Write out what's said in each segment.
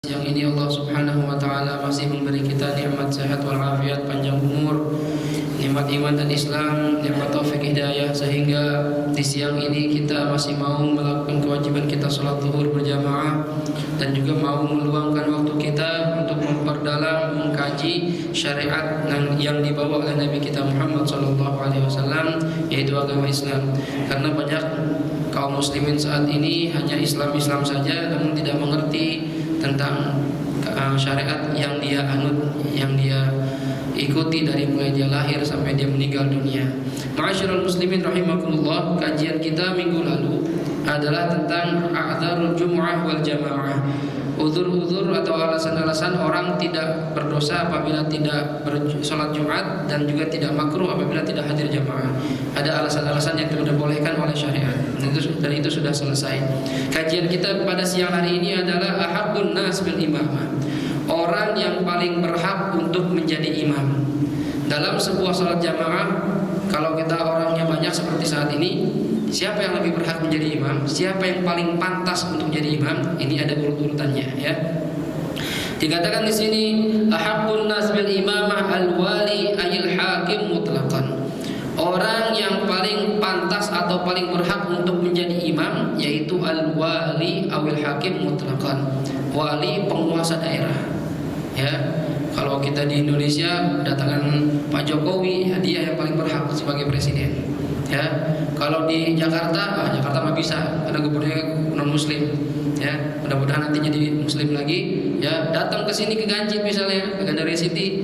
Yang ini Allah Subhanahu wa taala masih memberi kita nikmat sehat wal afiat, panjang umur, nikmat iman dan Islam, nikmat taufik hidayah, sehingga di siang ini kita masih mau melakukan kewajiban kita salat zuhur berjamaah dan juga mau meluangkan waktu kita untuk memperdalam, mengkaji syariat yang dibawa oleh Nabi kita Muhammad sallallahu alaihi wasallam, yaitu agama Islam. Karena banyak kaum muslimin saat ini hanya Islam saja namun tidak mengerti tentang syariat yang dia anut, yang dia ikuti dari mulai dia lahir sampai dia meninggal dunia. Ma'asyiral muslimin rahimakumullah, kajian kita minggu lalu adalah tentang a'dzarul jumu'ah wal jamaah. Uzur-uzur atau alasan-alasan orang tidak berdosa apabila tidak bersolat Jumat, dan juga tidak makruh apabila tidak hadir jamaah. Ada alasan-alasan yang diperbolehkan oleh syariat, dan itu sudah selesai. Kajian kita pada siang hari ini adalah ahaqqun nas bil imamah. Orang yang paling berhak untuk menjadi imam dalam sebuah salat jamaah. Kalau kita orangnya banyak seperti saat ini, siapa yang lebih berhak menjadi imam? Siapa yang paling pantas untuk jadi imam? Ini ada urut-urutannya, ya. Dikatakan di sini ahaqqun nas bil imamah al-wali ayil hakim mutlaqan. Orang yang paling pantas atau paling berhak untuk menjadi imam yaitu al-wali awil hakim mutlaqan. Wali, penguasa daerah. Ya. Kalau kita di Indonesia datangan Pak Jokowi, ya dia yang paling berhak sebagai presiden. Ya, kalau di Jakarta, Jakarta mah bisa, ada gubernurnya non Muslim. Ya, mudah-mudahan nanti jadi Muslim lagi. Ya, datang ke sini ke Ganjit misalnya, ke Gandaria City,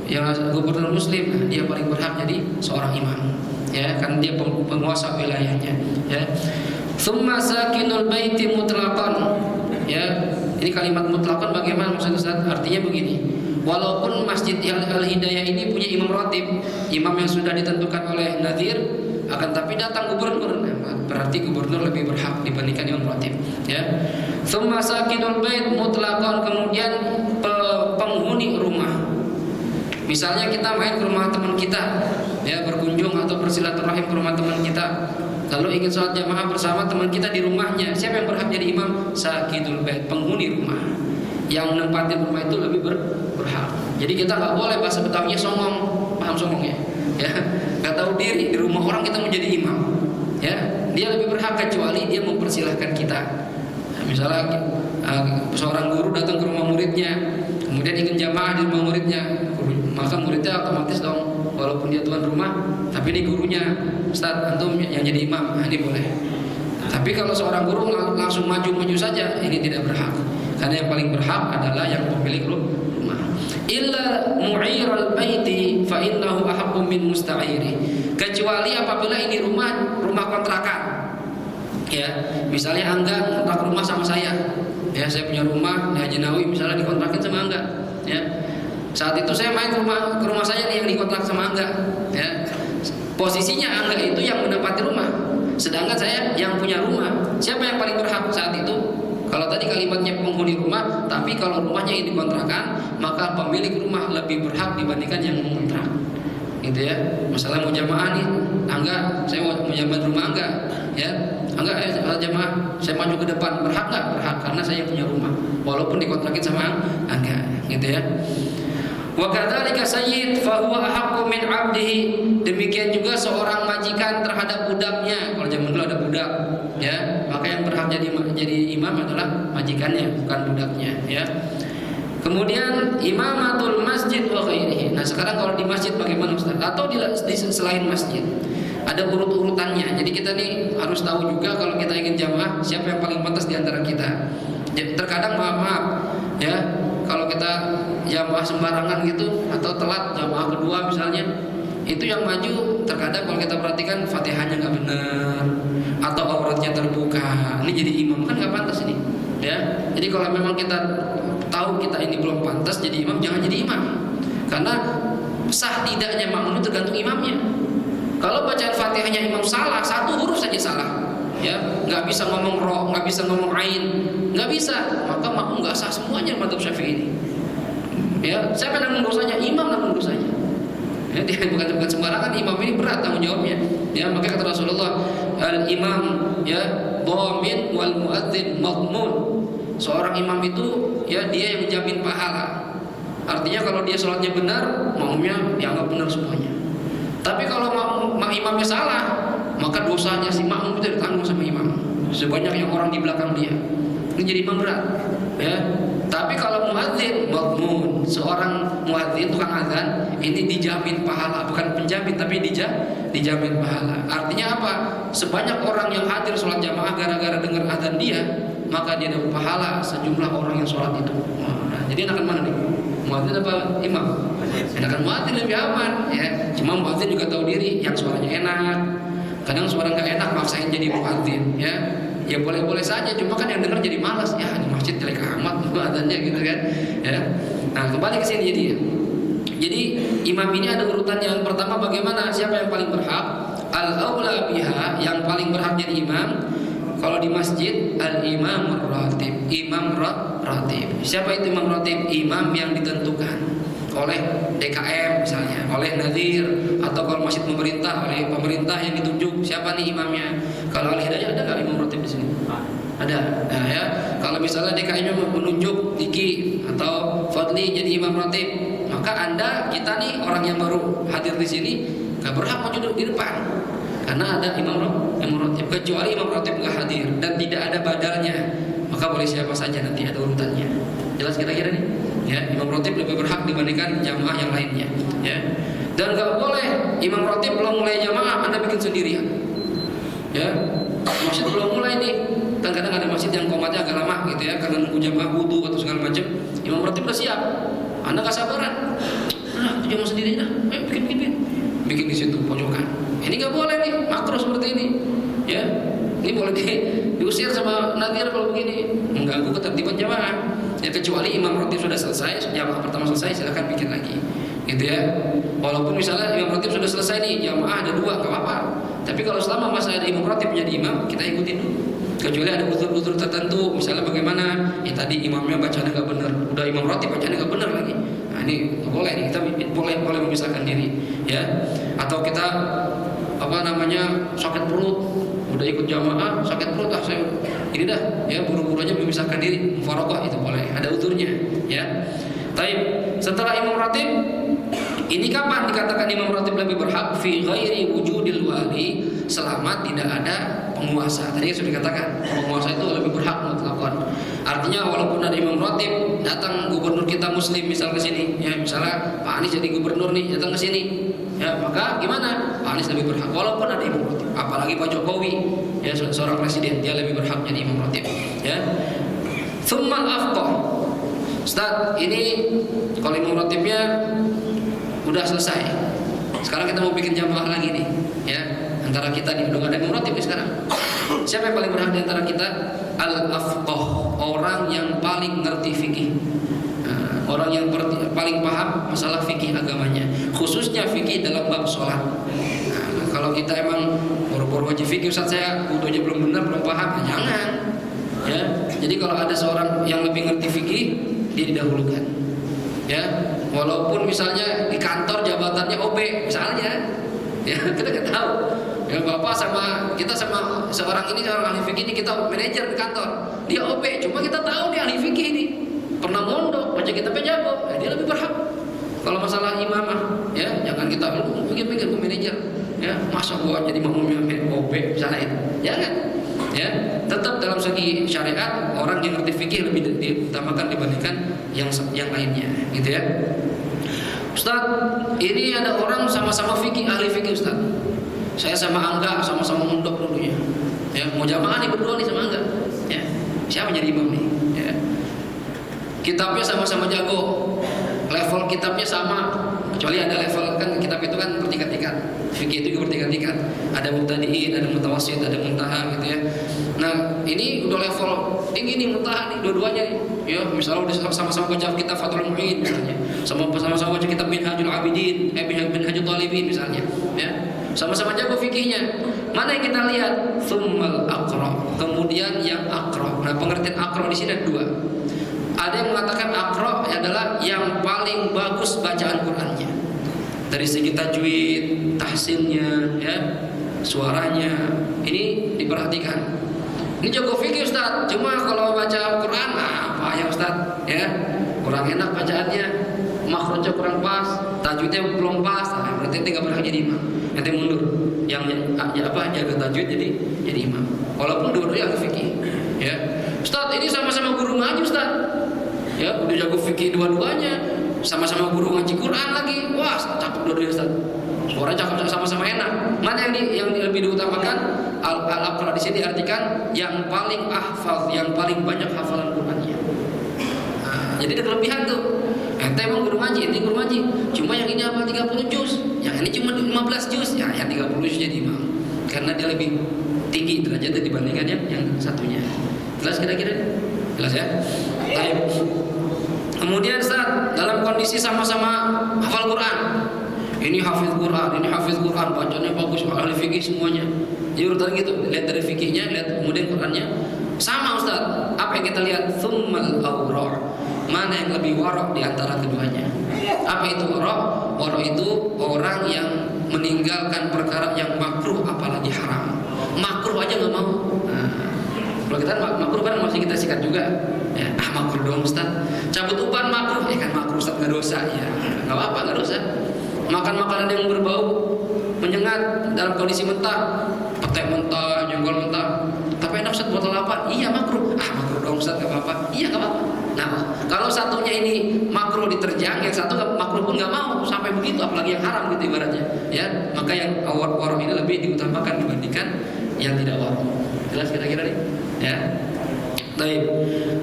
yang gubernur Muslim, dia paling berhak jadi seorang imam. Ya, kan dia penguasa wilayahnya. Ya, tsumma sakinul baiti mutlaqan. Ya, ini kalimat mutlaqan bagaimana maksudnya Ustaz? Artinya begini. Walaupun Masjid Al-Hidayah ini punya imam ratib, imam yang sudah ditentukan oleh Nadir, akan tapi datang gubernur, berarti gubernur lebih berhak dibandingkan imam ratib. Ya. Tsumma sakinul bait mutlaqan, kemudian penghuni rumah. Misalnya kita main ke rumah teman kita, ya, berkunjung atau bersilaturahim ke rumah teman kita, lalu ingin sholat jamaah bersama teman kita di rumahnya, siapa yang berhak jadi imam? Sakinul bait, penghuni rumah. Yang nempatin rumah itu lebih berhak. Jadi kita nggak boleh bahasa Betawinya songong, paham songong ya? Ya, nggak tahu diri di rumah orang kita menjadi imam. Ya, dia lebih berhak kecuali dia mempersilahkan kita. Nah, misalnya seorang guru datang ke rumah muridnya, kemudian ingin jamaah di rumah muridnya, maka muridnya otomatis dong, walaupun dia tuan rumah, tapi ini gurunya, Ustaz, antum yang jadi imam, nah, ini boleh. Tapi kalau seorang guru langsung maju saja, ini tidak berhak. Karena yang paling berhak adalah yang pemilik rumah. Illa mu'iral baiti fa innahu ahaqqu min musta'iri. Kecuali apabila ini rumah kontrakan. Ya, misalnya Angga kontrak rumah sama saya. Ya, saya punya rumah di Haji Nawawi, misalnya dikontrakin sama Angga. Ya. Saat itu saya main ke rumah saya nih yang dikontrak sama Angga. Ya. Posisinya Angga itu yang menempati rumah, sedangkan saya yang punya rumah. Siapa yang paling berhak saat itu? Kalau tadi kalimatnya penghuni rumah, tapi kalau rumahnya ini dikontrakan, maka pemilik rumah lebih berhak dibandingkan yang mengontrak. Gitu ya. Masalah mau jamaah nih, Angga, saya mau jamaah rumah Angga, ya. Angga, jamaah, saya maju ke depan, berhak nggak? Berhak, karena saya punya rumah, walaupun dikontrakin sama Angga, gitu ya. Wa kadzalika sayyid fa huwa ahaqqu min 'abdihi. Demikian juga seorang majikan terhadap budaknya. Kalau zaman dulu ada budak, ya, maka yang berhak jadi imam adalah majikannya, bukan budaknya, ya. Kemudian imamatul masjid wa ghairihi. Nah, sekarang kalau di masjid bagaimana Ustaz? Atau di selain masjid? Ada urut-urutannya. Jadi kita nih harus tahu juga kalau kita ingin jamaah siapa yang paling pantas di antara kita. Terkadang maaf, ya, kalau kita jamaah sembarangan gitu atau telat jamaah kedua misalnya, itu yang maju terkadang kalau kita perhatikan Fatihahnya nggak benar atau auratnya terbuka, ini jadi imam kan nggak pantas ini, ya. Jadi kalau memang kita tahu kita ini belum pantas jadi imam, jangan jadi imam, karena sah tidaknya makmum tergantung imamnya. Kalau bacaan Fatihahnya imam salah, satu huruf saja salah, ya, nggak bisa ngomong ro, nggak bisa ngomong ain, nggak bisa, maka makmum nggak sah semuanya madzhab Syafi'i ini. Ya, siapa yang nanggung dosanya? Imam nanggung dosanya. Ya, dia bukan sembarangan, imam ini berat tanggung jawabnya. Ya, maka kata Rasulullah, al-imam ya dhamin wal muadzin madmun. Seorang imam itu ya dia yang menjamin pahala. Artinya kalau dia sholatnya benar, makmumnya dianggap benar semuanya. Tapi kalau imamnya salah, maka dosanya si makmum itu ditanggung sama imam, sebanyak yang orang di belakang dia. Ini jadi imam berat, ya. Tapi kalau muadzin, makmum, seorang muadzin tukang azan, ini dijamin pahala, bukan penjamin tapi dijamin pahala. Artinya apa? Sebanyak orang yang hadir sholat jamaah gara-gara dengar azan dia, maka dia dapat pahala sejumlah orang yang sholat itu. Nah, jadi enakan mana nih? Muadzin apa imam? Enakan muadzin, lebih aman, ya. Cuma muadzin juga tahu diri, yang suaranya enak. Kadang suara nggak enak maksain jadi muadzin, ya. Ya boleh-boleh saja, cuma kan yang dengar jadi malas. Ya di masjid jelek amat azannya gitu kan, ya. Nah, kembali ke sini jadi imam ini ada urutan. Yang pertama, bagaimana siapa yang paling berhak? Al-aula biha, yang paling berhak jadi imam. Kalau di masjid, al-imam ratib, imam ratib. Siapa itu imam ratib? Imam yang ditentukan oleh DKM misalnya, oleh Nadir, atau kalau masjid pemerintah, oleh pemerintah yang ditunjuk. Siapa nih imamnya? Kalau Al-Hidayah ada nggak imam ratib di sini? Ada. Nah, ya. Kalau misalnya DKM-nya menunjuk Diki atau Fadli jadi imam ratib, maka kita nih orang yang baru hadir di sini nggak berhak maju di depan, karena ada imam ratib. Kecuali imam ratib nggak hadir dan tidak ada badalnya, maka boleh siapa saja, nanti ada urutannya. Jelas kira-kira nih? Ya, imam ratib lebih berhak dibandingkan jamaah yang lainnya, ya. Dan nggak boleh imam ratib belum mulai jamaah Anda bikin sendirian, ya. Masjid belum mulai nih, kan kadang ada masjid yang komatnya agak lama gitu ya, karena nunggu jamaah wudu atau segala macam. Imam ratib udah siap, Anda nggak sabaran, jamaah sendiri dah, ayo bikin di situ pojokan. Ini nggak boleh nih, makruh seperti ini, ya. Ini boleh diusir sama Nadir kalau begini, mengganggu ketertiban jamaah. Ya, kecuali imam ratib sudah selesai, jamaah pertama selesai, silakan bikin lagi, gitu ya. Walaupun misalnya imam ratib sudah selesai nih, jamaah ada 2, nggak apa-apa. Tapi kalau selama masa ada imam ratib menjadi imam, kita ikutin dulu. Kecuali ada uzur-uzur tertentu, misalnya bagaimana? Ya tadi imamnya bacanya nggak benar, udah imam ratib bacanya nggak benar lagi. Nah ini nggak boleh nih, kita boleh memisahkan diri, ya. Atau kita sakit perut, udah ikut jamaah sakit perut, saya ini dah, ya, buru-buru aja memisahkan diri, mufaraqah, itu boleh, ada uzurnya, ya. Taib. Setelah imam ratib, ini kapan dikatakan imam ratib lebih berhak? Fi ghairi wujudil wali, selama tidak ada penguasa. Tadi sudah dikatakan penguasa itu lebih berhak mutlakon. Artinya walaupun ada imam ratib, datang gubernur kita muslim misal ke sini, ya, misalnya Pak Anies jadi gubernur nih, datang ke sini, ya, maka gimana? Pak Anies lebih berhak walaupun ada imam ratib. Apalagi Pak Jokowi, ya, seorang presiden, dia lebih berhak jadi imam ratib, ya. Tsummal afqah. Ustaz, ini kalau imam ratibnya udah selesai, sekarang kita mau bikin jamaah lagi nih, ya. Antara kita nih udah ada imam ratib nih sekarang. Siapa yang paling berhak di antara kita? Al-afqah, orang yang paling ngerti fikih. Orang yang paling paham masalah fikih agamanya, khususnya fikih dalam bab sholat. Nah, kalau kita emang boro-boro aja fikih, Ustaz saya wudunya belum benar, belum paham, jangan, ya. Jadi kalau ada seorang yang lebih ngerti fikih, dia didahulukan, ya. Walaupun misalnya di kantor jabatannya OB misalnya, ya, kita nggak tahu. Ya, bapak sama kita sama seorang ahli fikih ini, kita manajer di kantor, dia OB, cuma kita tahu dia ahli fikih ini, pernah mondok, baca kitabnya jago, ya, dia lebih berhak. Kalau masalah imamah, ya, jangan kita pikir-pikir ke manajer, ya, masa gua jadi makmumnya OB misalnya itu, jangan, ya. Tetap dalam segi syariat, orang yang ngerti fikih lebih diutamakan dibandingkan yang lainnya, gitu ya. Ustaz, ini ada orang sama-sama fikih, ahli fikih, Ustaz. Saya sama Angga sama-sama mondok dulunya, ya, mau jamaah nih berdua nih sama Angga, ya. Siapa jadi imam nih, ya. Kitabnya sama-sama jago, level kitabnya sama, kecuali ada level, kan kitab itu kan bertingkat-tingkat, fikih itu juga bertingkat-tingkat, ada mubtadi'in, ada mutawassit, ada muntaha, gitu ya. Nah ini udah level tinggi nih, muntaha nih, dua-duanya nih, ya. Misalnya udah sama-sama baca kitab Fathul Mu'in misalnya, sama-sama baca kitab Minhajul Abidin, Minhajul Talibin misalnya, ya. Sama-sama jago fikihnya. Mana yang kita lihat? Tsummal aqra, kemudian yang aqra. Nah pengertian aqra di sini ada 2. Ada yang mengatakan aqra adalah yang paling bagus bacaan Qur'annya, dari segi tajwid, tahsinnya, ya, suaranya, ini diperhatikan. Ini jago fikih Ustaz, cuma kalau baca Quran apa ya Ustaz? Ya, kurang enak bacaannya, makhrajnya kurang pas, tajwidnya belum pas, berarti ente nggak pernah jadi imam. Ente mundur, yang jaga tajwid jadi imam. Walaupun dua-duanya ahli fikih. Ya, Ustaz ini sama-sama guru ngaji Ustaz. Ya, udah jago fikih dua-duanya, sama-sama guru ngaji Quran lagi. Wah, cakep dua-duanya Ustaz. Orang cakep sama-sama enak. Mana yang lebih diutamakan? Al-aqra di sini diartikan yang paling hafal, yang paling banyak hafalan Qur'annya. Nah, jadi ada kelebihan tuh. Ente emang guru ngaji, ente guru ngaji. Cuma yang ini hafal 30 juz, yang ini cuma 15 juz. Ya, yang 30 juz jadi imam. Karena dia lebih tinggi derajatnya dibandingkan yang satunya. Jelas kira-kira? Jelas ya? Baik. Kemudian saat dalam kondisi sama-sama hafal Quran, ini hafiz Quran, ini hafiz Quran, bacanya bagus, ahli fikih semuanya. Jadi urutan gitu, lihat dari fikihnya, lihat kemudian Qurannya. Sama Ustaz, apa yang kita lihat? Tsummal awra'. Mana yang lebih warok di antara keduanya? Apa itu warok? Warok itu orang yang meninggalkan perkara yang makruh apalagi haram. Makruh aja nggak mau. Nah, kalau kita makruh kan masih kita sikat juga. Ya, makruh dong Ustaz. Cabut uban makruh, ya kan makruh Ustaz, nggak dosa ya. Nggak apa-apa, nggak dosa. Makan makanan yang berbau menyengat dalam kondisi mentah, petai mentah, jengkol mentah. Tapi enak Ustaz buat lalapan. Iya makruh. Makruh dong Ustaz, nggak apa-apa. Iya nggak apa-apa. Nah, kalau satunya ini makruh diterjang, yang satu makruh pun nggak mau sampai begitu, apalagi yang haram gitu ibaratnya. Ya, maka yang warok ini lebih diutamakan dibandingkan yang tidak warok. Jelas kira-kira nih? Ya. Baik.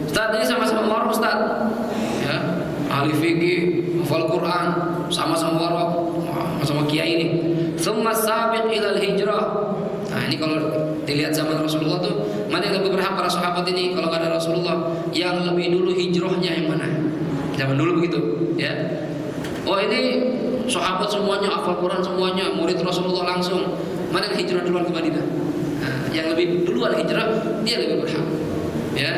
Ustaz ini sama-sama warok Ustaz. Ya, ahli fikih, hafal Quran, sama-sama warok, sama kiai ini. Tsumma sabiq ilal hijrah. Nah, ini kalau dilihat zaman Rasulullah tuh, mana yang lebih berhak para sahabat ini kalau nggak ada Rasulullah? Yang lebih dulu hijrahnya yang mana? Zaman dulu begitu, ya. Oh ini sahabat semuanya hafal Quran semuanya, murid Rasulullah langsung. Mana yang hijrah duluan ke Madinah? Nah, yang lebih duluan hijrah dia lebih berhak, ya.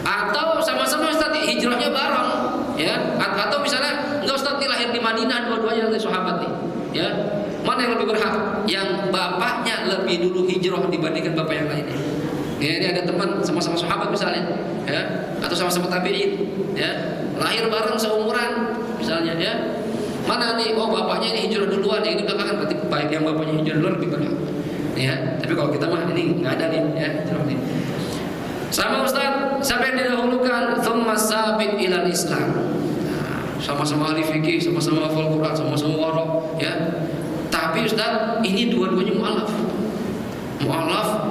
Atau sama-sama Ustaz hijrahnya bareng, ya. Atau misalnya enggak Ustaz lahir di Madinah dua-duanya dari sahabat nih, ya. Mana yang lebih berhak? Yang bapaknya lebih dulu hijrah dibandingkan bapak yang lainnya. Ya, ini ada teman sama-sama sahabat misalnya, ya, atau sama-sama tabi'in, ya, lahir bareng seumuran misalnya, ya. Mana nih? Oh bapaknya ini hijrah duluan, yang ini belakangan, berarti baik yang bapaknya hijrah duluan lebih berhak. Ya, tapi kalau kita mah ini nggak ada nih, ya, hijrah nih. Sama Ustaz, siapa yang didahulukan? Tsumma sabiq ilal Islam. Nah, sama-sama ahli fikih, sama-sama hafal Quran, sama-sama warok, ya. Tapi Ustaz, ini dua-duanya mu'alaf,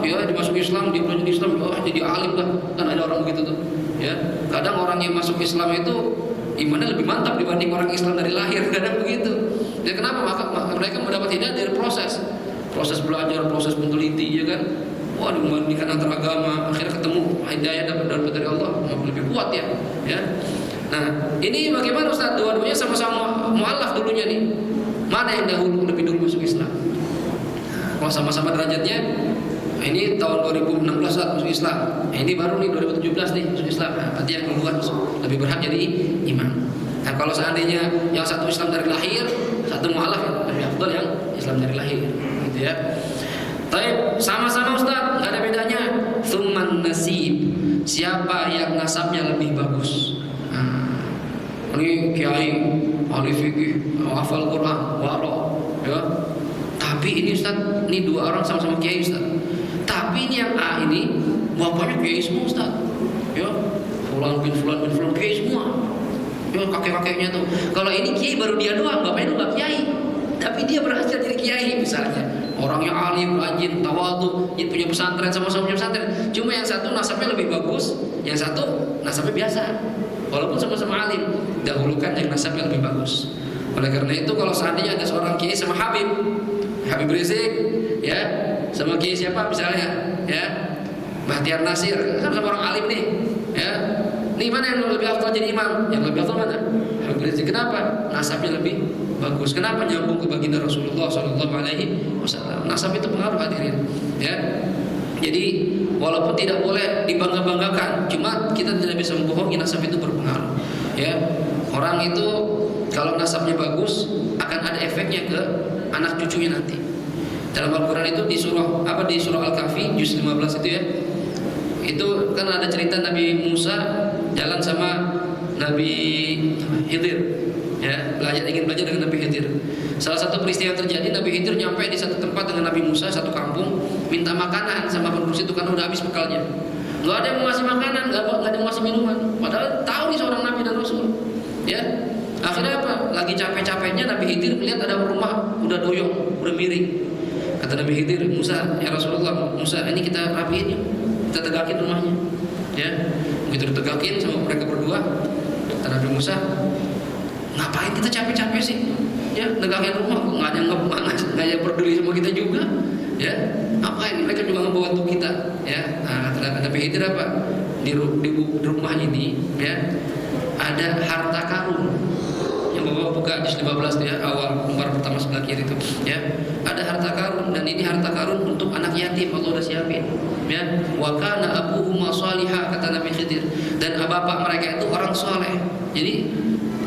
ya, dimasuk Islam, dia belajar Islam, ya, jadi alim lah. Kan ada orang begitu tuh, ya. Kadang orang yang masuk Islam itu imannya lebih mantap dibanding orang Islam dari lahir, kadang begitu. Ya kenapa? Maka mereka mendapat hidayah dari proses belajar, proses meneliti, ya kan. Wah, dibandingkan antar agama, akhirnya ketemu hidayah dapat dari Allah lebih kuat, ya. Nah, ini bagaimana Ustaz? Dua-duanya sama-sama mu'alaf dulunya nih. Mana yang dahulu lebih dulu masuk Islam? Nah, kalau sama-sama derajatnya, ini tahun 2016 saat masuk Islam. Nah, ini baru nih 2017 nih masuk Islam. Nah, berarti yang duluan lebih berhak jadi imam. Nah, kalau seandainya yang satu Islam dari lahir, satu mu'alaf, lebih afdal yang Islam dari lahir, gitu ya. Tapi sama-sama Ustaz, nggak ada bedanya. Tsumman nasib. Siapa yang nasabnya lebih bagus? Nah, ini kiai, ahli fikih, hafal Quran, warok, ya. Tapi ini Ustaz, ini dua orang sama-sama kiai Ustaz. Tapi ini yang A ini bapaknya kiai semua Ustaz, ya. Fulan bin kiai semua, ya, kakek-kakeknya tuh. Kalau ini kiai baru dia doang, bapaknya nggak kiai, tapi dia berhasil jadi kiai misalnya. Orangnya alim, rajin, tawadhu, punya pesantren, sama-sama punya pesantren. Cuma yang satu nasabnya lebih bagus, yang satu nasabnya biasa. Walaupun sama-sama alim, dahulukan yang nasabnya lebih bagus. Oleh karena itu kalau seandainya ada seorang kiai sama Habib Rizik, ya, sama kiai siapa misalnya, ya, Bahtiar Nasir, sama-sama orang alim nih, ya. Nih mana yang lebih afdal jadi imam? Yang lebih afdal mana? Habib Rizik. Kenapa? Nasabnya lebih bagus. Kenapa? Nyambung ke baginda Rasulullah SAW. Nasab itu pengaruh, hadirin, ya. Jadi walaupun tidak boleh dibangga-banggakan, cuma kita tidak bisa membohongi nasab itu berpengaruh, ya. Orang itu kalau nasabnya bagus akan ada efeknya ke anak cucunya nanti. Dalam Al-Quran itu di surah Al-Kahfi juz 15 itu, ya, Itu kan ada cerita Nabi Musa jalan sama Nabi Khidir, ya, ingin belajar dengan Nabi Khidir. Salah satu peristiwa yang terjadi, Nabi Khidir nyampe di satu tempat dengan Nabi Musa, satu kampung, minta makanan sama penduduk situ karena udah habis bekalnya. Gak ada yang mau ngasih makanan, gak ada yang mau ngasih minuman. Padahal tahu nih seorang Nabi dan Rasul, ya. Akhirnya apa? Lagi capek-capeknya Nabi Khidir lihat ada rumah udah doyong, udah miring. Kata Nabi Khidir, Musa, ya Rasulullah, Musa, ini kita rapiin yuk, kita tegakin rumahnya, ya. Begitu ditegakin sama mereka berdua, kata Nabi Musa, ngapain kita capek-capek sih? Ya, tegakin rumah, nggak ada yang peduli sama kita juga, ya. Ngapain? Mereka juga ngebantu kita, ya. Nah, kata Nabi Khidir apa? Di rumah ini, ya, ada harta karun. Bapak buka di 15 ya, awal lembar pertama sebelah kiri itu, ya. Ada harta karun dan ini harta karun untuk anak yatim, Allah udah siapin, ya. Wa kana abuhuma shaliha, kata Nabi Khidir, dan bapak mereka itu orang soleh. Jadi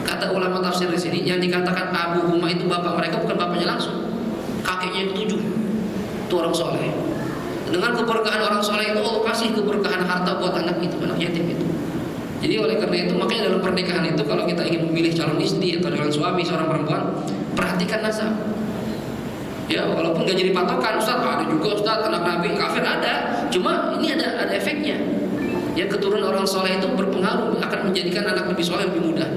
kata ulama tafsir di sini yang dikatakan abuhuma itu bapak mereka bukan bapaknya langsung, kakeknya yang ketujuh itu orang soleh. Dengan keberkahan orang soleh itu Allah kasih keberkahan harta buat anak itu, anak yatim itu. Jadi oleh karena itu makanya dalam pernikahan itu kalau kita ingin memilih calon istri atau calon suami seorang perempuan, perhatikan nasab. Ya, walaupun gak jadi patokan, Ustaz, ada juga Ustaz anak Nabi kafir ada, cuma ini ada efeknya. Ya, keturunan orang soleh itu berpengaruh, akan menjadikan anak lebih soleh lebih mudah.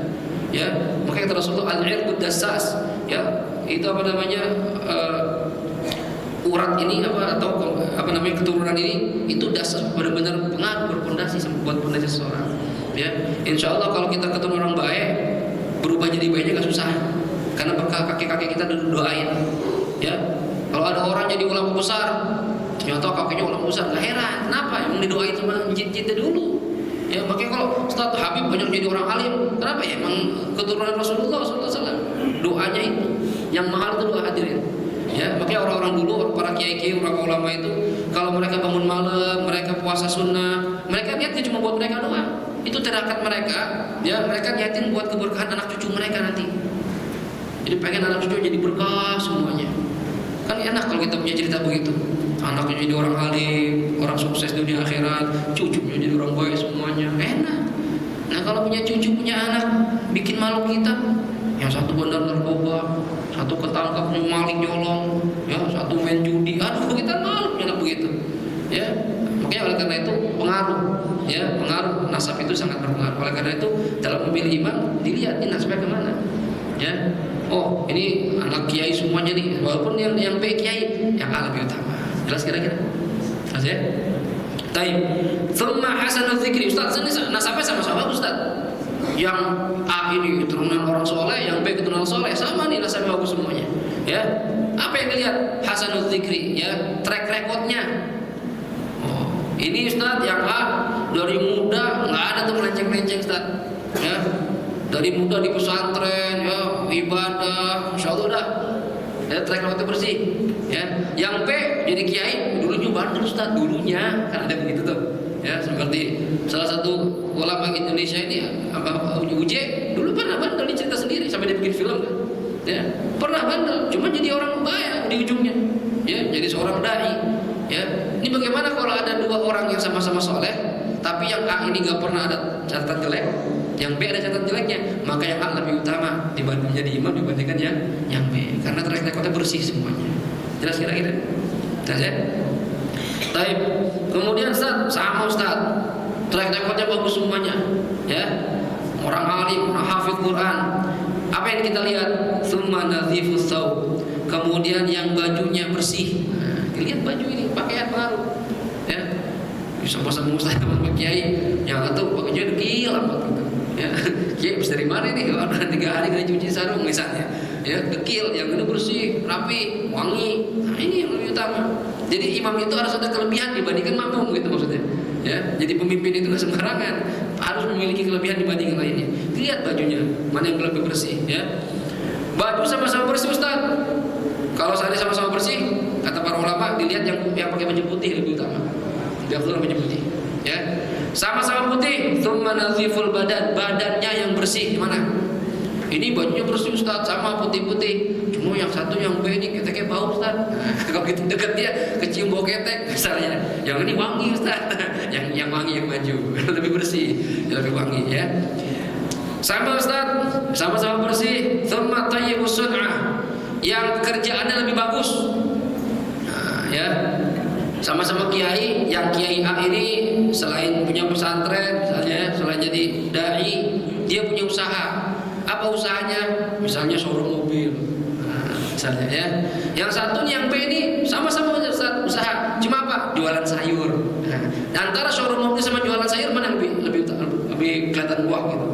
Ya, makanya kata Rasulullah al-irqud dassas, ya, itu apa namanya, urat ini apa namanya keturunan ini itu dasar benar-benar pengaruh berpondasi buat pondasi seseorang. Ya, insya Allah kalau kita ketemu orang baik, berubah jadi baiknya gak susah, karena bekal kakek-kakek kita udah doain. Ya, kalau ada orang jadi ulama besar, ternyata kakeknya ulama besar, gak heran, kenapa? Emang didoain sama jin-jinnya dulu. Ya, makanya kalau Ustaz Habib banyak jadi orang alim, kenapa? Ya, emang keturunan Rasulullah SAW. Doanya itu, yang mahal itu doa, hadirin. Ya, makanya orang-orang dulu, para kiai-kiai, ulama itu, kalau mereka bangun malam, mereka puasa sunnah, mereka niatnya cuma buat mereka doang. Itu tirakat mereka, ya, mereka niatin buat keberkahan anak cucu mereka nanti. Jadi pengen anak cucu jadi berkah semuanya. Kan enak kalau kita punya cerita begitu. Anaknya jadi orang alim, orang sukses dunia akhirat, cucunya jadi orang baik semuanya, enak. Nah kalau punya cucu, punya anak, bikin malu kita. Yang satu bandar narkoba, satu ketangkap maling nyolong, ya, satu main judi. Aduh, kita malu punya anak begitu. Ya, makanya oleh karena itu pengaruh, ya, pengaruh nasab itu sangat berpengaruh. Oleh karena itu dalam memilih imam dilihat ini nasabnya kemana, ya. Oh, ini anak kiai semuanya nih, walaupun yang B kiai, yang A lebih utama. Jelas kira-kira? Jelas ya? Taib. Thumma hasanul dzikri. Ustaz, ini nasabnya sama-sama Ustaz. Yang A ini keturunan orang soleh, yang B keturunan soleh, sama nih nasabnya bagus semuanya. Ya, apa yang dilihat? Hasanul dzikri, ya, track recordnya. Ini Ustaz yang A dari muda nggak ada tuh melenceng-lenceng Ustaz, ya, dari muda di pesantren, ya, ibadah, Insya Allah dah, ya, track recordnya bersih, ya. Yang B jadi kiai dulunya bandel Ustaz, dulunya kan ada begitu tuh, ya, seperti salah satu ulama Indonesia ini apa UJ dulu pernah bandel, dicerita sendiri sampai dia bikin film kan, ya, pernah bandel, cuma jadi orang baik di ujungnya, ya, jadi seorang dai. Ya, ini bagaimana kalau ada dua orang yang sama-sama soleh, tapi yang A ini gak pernah ada catatan jelek, yang B ada catatan jeleknya, maka yang A lebih utama dibanding menjadi imam dibandingkan yang B, karena track recordnya bersih semuanya. Jelas kira-kira? Jelas ya? Baik. Kemudian Ustaz, sama Ustaz, track recordnya bagus semuanya, ya. Orang alim, orang hafid Quran. Apa yang kita lihat? Tsumma nadhifus thawb. Kemudian yang bajunya bersih. Lihat baju ini, pakaian baru, ya, bisa pasang Ustaz sama kiai, yang atau pakainya dekil amat gitu, ya, kiai bisa dari mana nih? Orang 3 hari kena cuci sarung misalnya, ya, dekil, yang ini bersih, rapi, wangi. Nah ini yang lebih utama. Jadi imam itu harus ada kelebihan dibandingkan makmum gitu maksudnya, ya. Jadi pemimpin itu nggak sembarangan, harus memiliki kelebihan dibanding yang lainnya. Lihat bajunya, mana yang lebih bersih, ya. Baju sama-sama bersih Ustaz. Kalau seandainya sama-sama bersih, kata para ulama, dilihat yang pakai baju putih lebih utama. Dia baju putih, ya. Sama-sama putih, tsumma nadhiful badan, badannya yang bersih. Gimana? Ini bajunya bersih Ustaz, sama putih-putih, mau yang satu yang B ini keteknya bau Ustaz. Kalau gitu deket dia kecium bau ketek misalnya. Yang ini wangi Ustaz. yang wangi yang maju, lebih bersih, lebih wangi ya. Sama Ustaz, sama-sama bersih. Tsumma tayyibus sun'ah, yang kerjaannya lebih bagus. Nah, ya. Sama-sama kiai, yang kiai A ini selain punya pesantren misalnya, selain jadi dai, dia punya usaha. Apa usahanya? Misalnya showroom mobil. Nah, misalnya ya. Yang satu yang B ini sama-sama usaha, cuma apa? Jualan sayur. Nah, antara showroom mobil sama jualan sayur mana yang lebih kelihatan kuat gitu?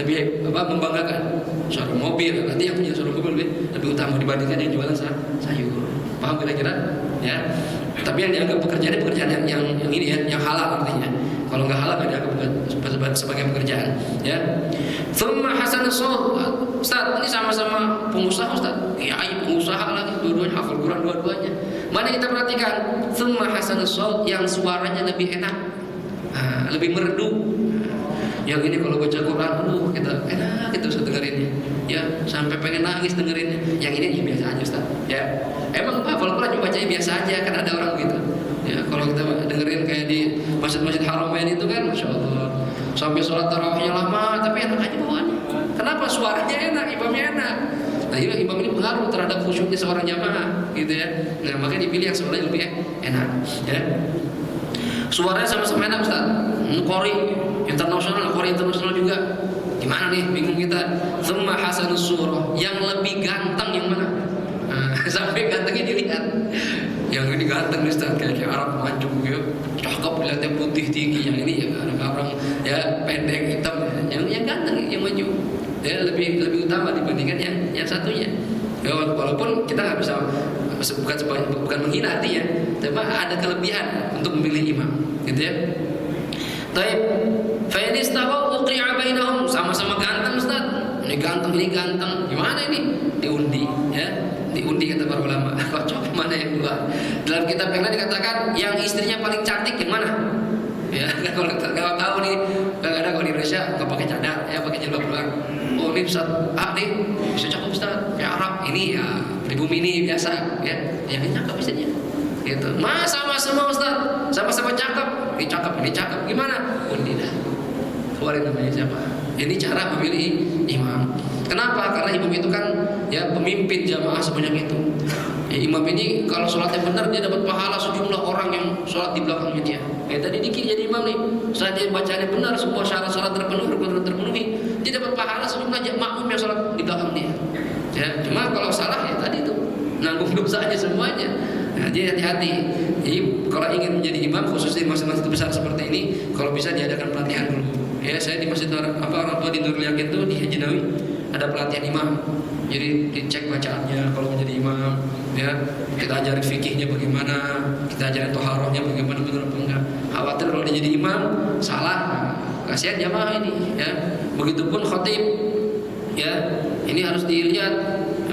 Lebih membanggakan? Showroom mobil. Nanti yang punya showroom mobil lebih utama dibandingkan yang jualan sayur. Paham kira-kira? Ya. Tapi yang dianggap pekerjaan yang ini ya, yang halal artinya. Kalau nggak halal nggak dianggap sebagai pekerjaan. Ya. Tsumma hasanus shaut. Ustaz, ini sama-sama pengusaha Ustaz. Ya, pengusaha lagi, dua-duanya hafal Quran dua-duanya. Mana kita perhatikan? Tsumma hasanus shaut, yang suaranya lebih enak, lebih merdu. Yang ini kalau baca Quran, kita enak gitu Ustaz dengerinnya. Ya, sampai pengen nangis dengerinnya. Yang ini ya biasa aja Ustaz. Ya. Emang hafal Quran bacanya biasa aja, kan ada orang gitu. Ya, kalau kita dengerin kayak di masjid-masjid Haramain itu kan, Masya Allah, sampai sholat tarawihnya lama, tapi enak aja bawaannya. Kenapa? Suaranya enak, imamnya enak. Nah, imam ini pengaruh terhadap khusyuknya seorang jamaah, gitu ya. Nah, makanya dipilih yang suaranya lebih enak. Ya. Suaranya sama-sama enak Ustaz. Qori internasional juga. Gimana nih? Bingung kita. Tsumma hasanus surah, yang lebih ganteng yang mana? Sampai gantengnya dilihat. Yang ini ganteng nih Ustaz, kayak Arab mancung gitu. Cakep, lihatnya putih tinggi. Yang ini ya orang ya pendek hitam. Yang ganteng yang maju. Ya lebih utama dibandingkan yang satunya. Ya, walaupun kita nggak bisa bukan menghina artinya, tapi ada kelebihan untuk memilih imam, gitu ya. Taib, fa in istawa uqi'a bainahum, sama-sama ganteng Ustaz. Ini ganteng, gimana ini? Diundi, ya. Diundi kata para ulama. Cocok mana yang dua? Dalam kitab yang lain dikatakan yang istrinya paling cantik yang mana? Ya, kalau tahu nih, kadang-kadang kalau di Indonesia nggak pakai cadar, ya pakai jilbab doang. Oh ini Ustaz, nih bisa cakep Ustaz, kayak Arab. Ini ya pribumi ini biasa, ya. Yang ini cakep istrinya. Gitu. Sama-sama Ustaz, sama-sama cakep. Ini cakep, gimana? Undi dah. Keluarin namanya siapa? Ini cara memilih imam. Kenapa? Karena imam itu kan ya pemimpin jamaah sebanyak itu. Ya, imam ini kalau sholatnya benar dia dapat pahala sejumlah orang yang sholat di belakangnya dia. Tadi dikir jadi imam nih, saat dia bacanya benar, semua syarat-syarat terpenuhi, dia dapat pahala sejumlah makmum yang sholat di belakang dia. Ya, cuma kalau salah ya tadi itu nanggung dosanya semuanya. Nah, jadi hati-hati. Jadi kalau ingin menjadi imam khususnya di masjid-masjid besar seperti ini, kalau bisa diadakan pelatihan dulu. Ya, saya di masjid orang tua di Nurul Yakin itu di Haji Nawawi ada pelatihan imam. Jadi dicek bacaannya kalau menjadi imam, ya kita ajarin fikihnya bagaimana, kita ajarin toharohnya bagaimana benar apa enggak. Khawatir kalau dia jadi imam salah, kasihan jamaah ini, ya. Begitupun khatib, ya ini harus dilihat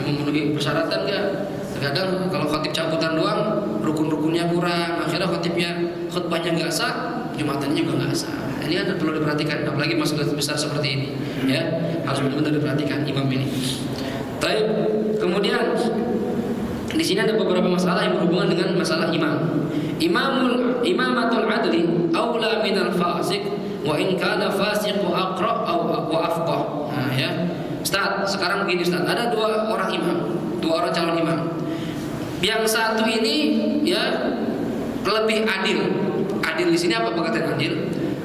memenuhi persyaratan enggak. Terkadang kalau khatib cabutan doang, rukun-rukunnya kurang, akhirnya khutbahnya nggak sah, jumatannya juga nggak sah. Ini ada perlu diperhatikan, apalagi masalah besar seperti ini, ya harus benar-benar diperhatikan imam ini. Baik, kemudian di sini ada beberapa masalah yang berhubungan dengan masalah imam. Imamatul adli aula minal fasik wa in kana fasiqu aqra wa afqah. Nah, ya. Ustaz, sekarang begini Ustaz, ada dua orang calon imam. Yang satu ini ya lebih adil. Adil di sini apa pengertian adil?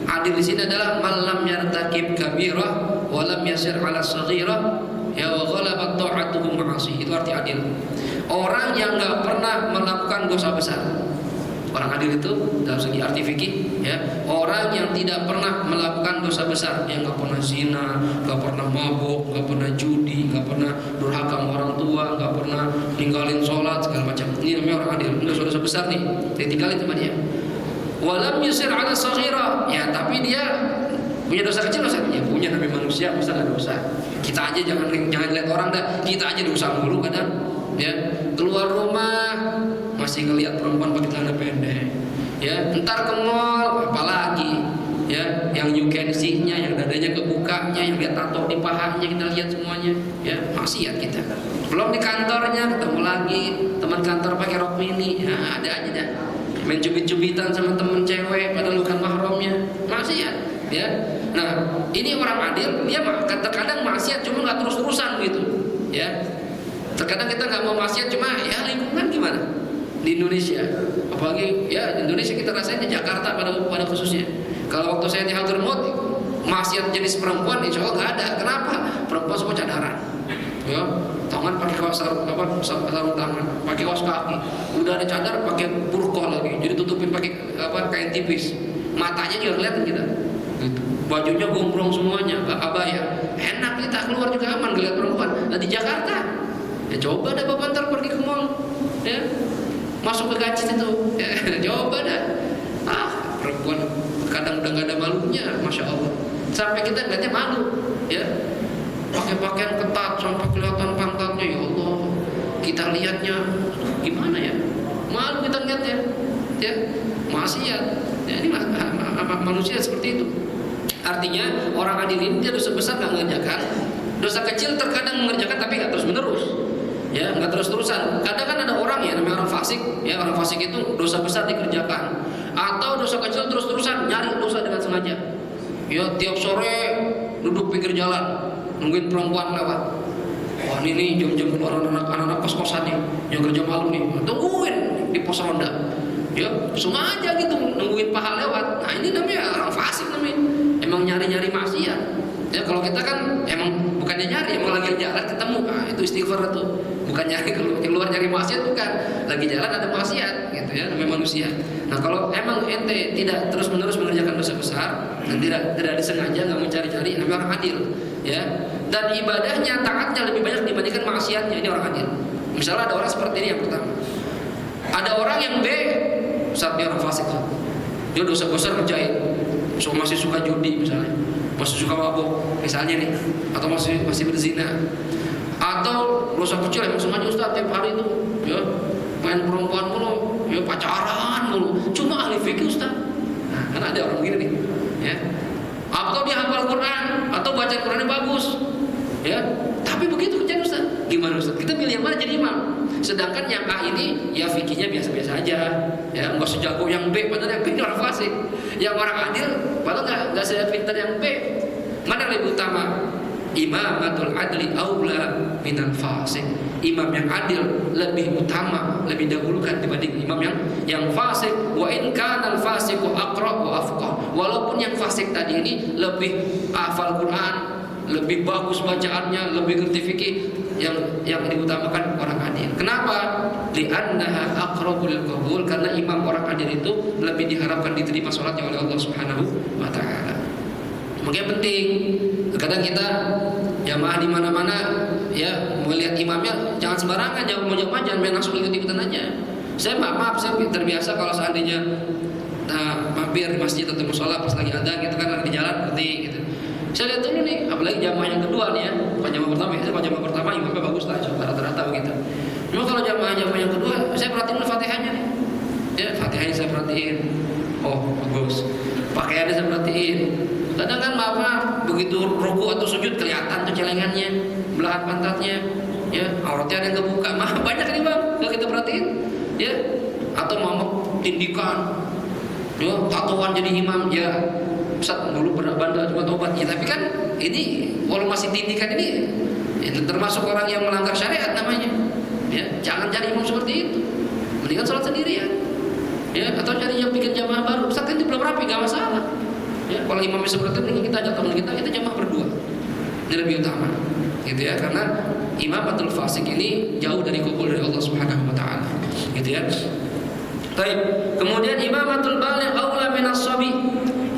Adil di sini adalah malam yartakib kabirah wa lam yasir ala saghirah ya wa ghalabat ta'atuhu ma'asi. Itu arti adil. Orang yang enggak pernah melakukan dosa besar. Orang adil itu dalam segi arti fikih, ya, orang yang tidak pernah melakukan dosa besar, yang enggak pernah zina, enggak pernah mabuk, enggak pernah judi, enggak pernah durhaka sama orang tua, enggak pernah ninggalin sholat segala macam. Ini namanya orang adil. Dosa-dosa besar nih ditinggalin sama dia. Walam yusir ala saghira, ya tapi dia punya dosa kecil, ya punya, namanya manusia masa nggak dosa. Kita aja jangan lihat orang dah, kita aja dosa mulu kadang, ya keluar rumah masih ngelihat perempuan pakai celana pendek, ya entar ke mall apalagi, ya, yang you can see-nya, yang dadanya kebukanya, yang dia tato di pahanya, kita lihat semuanya, ya, maksiat kita. Belum di kantornya ketemu lagi teman kantor pakai rok mini, ya, ada aja dah. Main cubit-cubitan sama temen cewek padahal bukan mahramnya, maksiat, ya. Nah, ini orang adil, dia terkadang maksiat cuma nggak terus-terusan gitu, ya. Terkadang kita nggak mau maksiat cuma ya lingkungan gimana di Indonesia, apalagi ya di Indonesia kita rasain di Jakarta pada khususnya. Kalau waktu saya di Hadramaut, maksiat jenis perempuan insya Allah nggak ada. Kenapa? Perempuan semua cadaran, ya, tangan pakai sarung tangan, pakai kaos kaki, udah ada cadar pakai burqa lagi, jadi tutupin pakai kain tipis, matanya juga kelihatan kita. Gitu. Bajunya gombrong semuanya, abaya, enak kita keluar juga aman ngeliat perempuan. Nah di Jakarta, ya coba dah bapak ntar pergi ke mall, ya masuk ke gacis itu, ya, coba dah. Perempuan kadang udah gak ada malunya, masya Allah. Sampai kita ngeliatnya malu, ya. Pakai pakaian ketat sampai kelihatan pantatnya, ya Allah. Kita lihatnya gimana ya? Malu kita ngeliatnya, ya. Maksiat, ya, ini manusia seperti itu. Artinya orang adil ini dia dosa besar nggak mengerjakan, dosa kecil terkadang mengerjakan tapi nggak terus menerus, ya, nggak terus terusan. Kadang kan ada orang ya namanya orang fasik, ya, orang fasik itu dosa besar dikerjakan, atau dosa kecil terus terusan nyari dosa dengan sengaja, ya, tiap sore duduk pinggir jalan nungguin perempuan lewat. Wah ini jam-jam keluar anak-anak kos-kosan nih yang kerja malam nih, tungguin di pos ronda, ya, sengaja gitu nungguin paha lewat. Nah ini namanya orang fasik namanya. Emang nyari-nyari maksiat. Ya kalau kita kan emang bukannya nyari, emang lagi jalan ketemu, itu istighfar itu. Bukan nyari keluar nyari maksiat, bukan. Lagi jalan ada maksiat, gitu ya, namanya manusia. Nah kalau emang ente tidak terus-menerus mengerjakan dosa besar dan tidak disengaja, nggak mencari-cari, namanya orang adil, ya. Dan ibadahnya, taatnya lebih banyak dibandingkan maksiatnya, ini orang adil. Misalnya ada orang seperti ini yang pertama. Ada orang yang B, saat dia orang fasik, dia dosa besar ngerjain. So, masih suka judi misalnya, masih suka mabuk misalnya nih, atau masih berzina, atau dosa kecil emang sengaja Ustaz tiap hari itu, ya, main perempuan mulu, ya, pacaran mulu, cuma ahli fikih Ustaz. Nah, kan ada orang gini nih, ya, atau dia hafal Quran, atau baca Qurannya bagus, ya, tapi begitu kerjaan Ustaz. Gimana Ustaz? Kita pilih yang mana jadi imam? Sedangkan yang A ini ya fikihnya biasa-biasa aja, ya, nggak sejago yang B, padahal yang B ini orang fasik. Yang orang adil padahal nggak sepintar yang B. Mana yang lebih utama? Imamatul adli aula minal fasik. Imam yang adil lebih utama, lebih dahulukan dibanding imam yang fasik. Wa in kana al fasiqu aqra wa afqah. Walaupun yang fasik tadi ini lebih hafal Quran, lebih bagus bacaannya, lebih ngerti fikih, yang diutamakan orang adil. Kenapa? Li'annaha aqrabul qabul, karena imam orang adil itu lebih diharapkan diterima salatnya oleh Allah Subhanahu wa taala. Makanya penting kadang kita jamaah di mana-mana, ya, melihat imamnya jangan sembarangan, jangan main langsung ikut-ikutan aja. Saya maaf, saya terbiasa kalau seandainya mampir di masjid atau musola pas lagi adzan gitu kan, lagi di jalan ngerti gitu. Saya lihat dulu nih, apalagi jamaah yang kedua nih ya, bukan jamaah pertama ya. Kalau jamaah pertama imamnya bagus lah, rata-rata begitu. Cuma kalau jamaah yang kedua, saya perhatiin Fatihahnya nih, ya, Fatihahnya saya perhatiin, oh bagus. Pakaiannya saya perhatiin. Kadang kan maaf, begitu ruku atau sujud kelihatan tuh celengannya, belahan pantatnya, ya, auratnya ada yang kebuka. Banyak nih bang, kalau kita perhatiin, ya, atau mau tindikan, ya, tatoan jadi imam, ya. Ustaz dulu pernah bandel cuma tobat, ya, tapi kan ini kalau masih tindikan ini ya, termasuk orang yang melanggar syariat namanya, ya. Jangan cari imam seperti itu, mendingan sholat sendirian, ya, atau cari yang bikin jamaah baru. Ustaz itu belum rapi, gak masalah, ya. Kalau imamnya seperti itu, mending kita ajak teman kita jamaah berdua, ini lebih utama, gitu ya, karena imamatul fasik ini jauh dari qabul dari Allah Subhanahu wa taala, gitu ya. Baik, kemudian imamatul baligh aula minas sabi.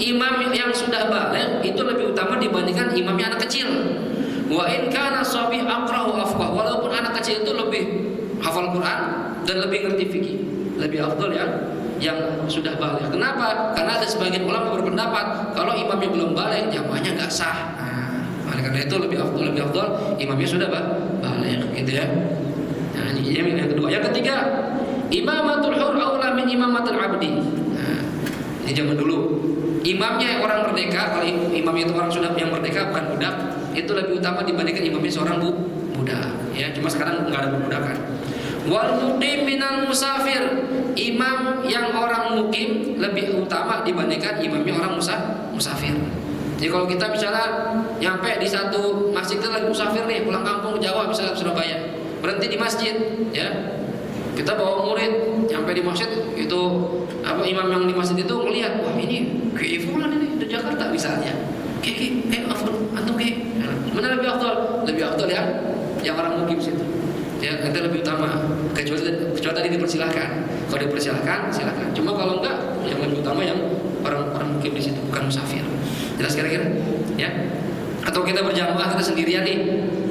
Imam yang sudah baligh itu lebih utama dibandingkan imam yang anak kecil. Wa in kana sabi aqra'u afqah. Walaupun anak kecil itu lebih hafal Quran dan lebih ngerti fikih, lebih afdal yang sudah baligh. Kenapa? Karena ada sebagian ulama berpendapat kalau imamnya belum baligh, jamaahnya enggak sah. Nah, karena itu lebih afdal imamnya sudah baligh, gitu ya. Nah, ini yang kedua. Yang ketiga, imamatul hur aula min imamatul abdi. Nah, ini zaman dulu. Imamnya orang merdeka, kalau imamnya itu orang sudah yang merdeka bukan budak, itu lebih utama dibandingkan imamnya seorang budak. Ya, cuma sekarang nggak ada perbudakan. Wal muqim minal musafir, imam yang orang mukim lebih utama dibandingkan imamnya orang musafir. Jadi kalau kita misalnya nyampe di satu masjid, kita lagi musafir nih, pulang kampung ke Jawa misalnya Surabaya, berhenti di masjid, ya kita bawa murid, nyampe di masjid itu imam yang di masjid itu melihat, wah ini kayak fulan ini di Jakarta misalnya, afdal, antum mana lebih afdal? Lebih afdal ya yang orang mukim situ. Ya, nanti lebih utama. Kecuali tadi dipersilahkan. Kalau dipersilahkan, silakan. Cuma kalau enggak, yang lebih utama yang orang mukim di situ, bukan musafir. Jelas kira-kira? Ya. Atau kita berjamaah, kita sendirian nih,